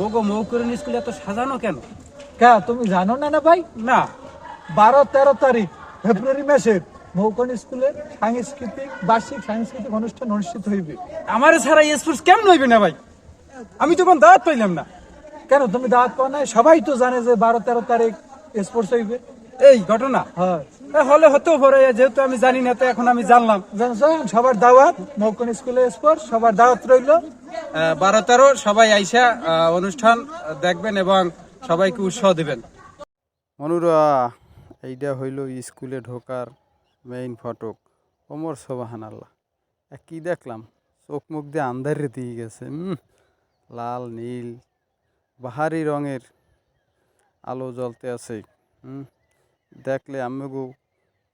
মোগো মৌকরণ স্কুলে এত সাজানো কেন? কে তুমি জানো না না ভাই? না। 12-13 তারিখ ফেব্রুয়ারি মাসের মৌকন স্কুলে বার্ষিক সাংস্কৃতিক অনুষ্ঠান অনুষ্ঠিত হইবে। আমার ছাড়া স্পোর্টস কেমন হইবে না ভাই? আমি তো কোন দাওয়াত পাইলাম না। কেন তুমি দাওয়াত পাও না? সবাই তো জানে যে 12-13 তারিখ স্পোর্টস হইবে। এই ঘটনা হ্যাঁ, হলে হতেও পারে, যেহেতু আমি জানি না তো এখন আমি জানলাম। জানছো সবার দাওয়াত, মৌকন স্কুলে স্পোর্টস সবার দাওয়াত রইল। 12-13 সবাই আইসা অনুষ্ঠান দেখবেন এবং সবাইকে উৎসাহ দিবেন। মনুরা, এইটা হইল স্কুলে ঢোকার মেইন ফটক। ওমর সোবাহান আল্লাহ, কি দেখলাম, চোখ মুখ দিয়ে আন্ধারে দিয়ে গেছে। লাল নীল বাহারি রঙের আলো জ্বলতে আছে। দেখলে আমিগো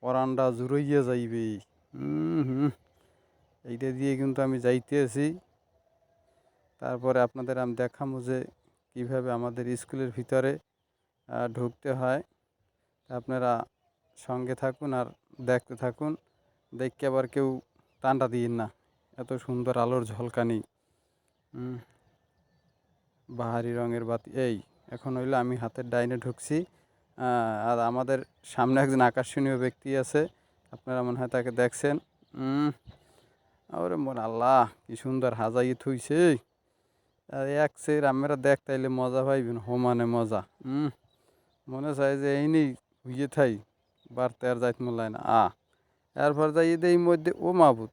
পরান্ডা জুড়াইয়া যাইবে। এইটা দিয়ে কিন্তু আমি যাইতে আছি। তারপরে আপনাদের আমি দেখাবো যে কীভাবে আমাদের স্কুলের ভিতরে ঢুকতে হয়। আপনারা সঙ্গে থাকুন আর দেখতে থাকুন। দেখতে আবার কেউ টানটা দিন না, এত সুন্দর আলোর ঝলকানি, বাহারি রঙের বাতি। এই এখন হইলো আমি হাতের ডাইনে ঢুকছি, আর আমাদের সামনে একজন আকর্ষণীয় ব্যক্তি আছে, আপনারা মনে হয় তাকে দেখছেন। ওরে মন আল্লাহ, কি সুন্দর হাজাই থুইছে। আর এক সের আমরা দেখতাইলে মজা পাইবেন, মানে মজা। মনে চাই যে এই নেই হইয়ে থাই, বাড়তে আর যাইতে মনে না। এরপর যাই এই মধ্যে ও মাহবুদ,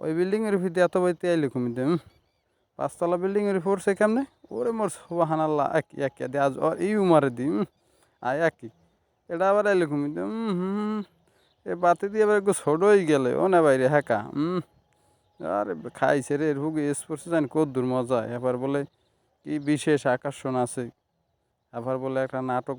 ওই বিল্ডিংয়ের ভিতরে এত বইতে আইলে কমিতে 5তলা বিল্ডিংয়ের পড়ছে কেমনে? ওরে মোর সোবাহান আল্লাহ, এক দে আজ এই উমারে দি একই এটা আবার আইলে কমিতে। এ বাতি দিয়ে এবার একটু ছোটই গেলে ও না বাইরে হ্যাকা। আরে খাইছে রে হুগে স্পোর্টস জানি কত দূর মজা। এবার বলে কি বিশেষ আকর্ষণ আছে, আবার বলে একটা নাটক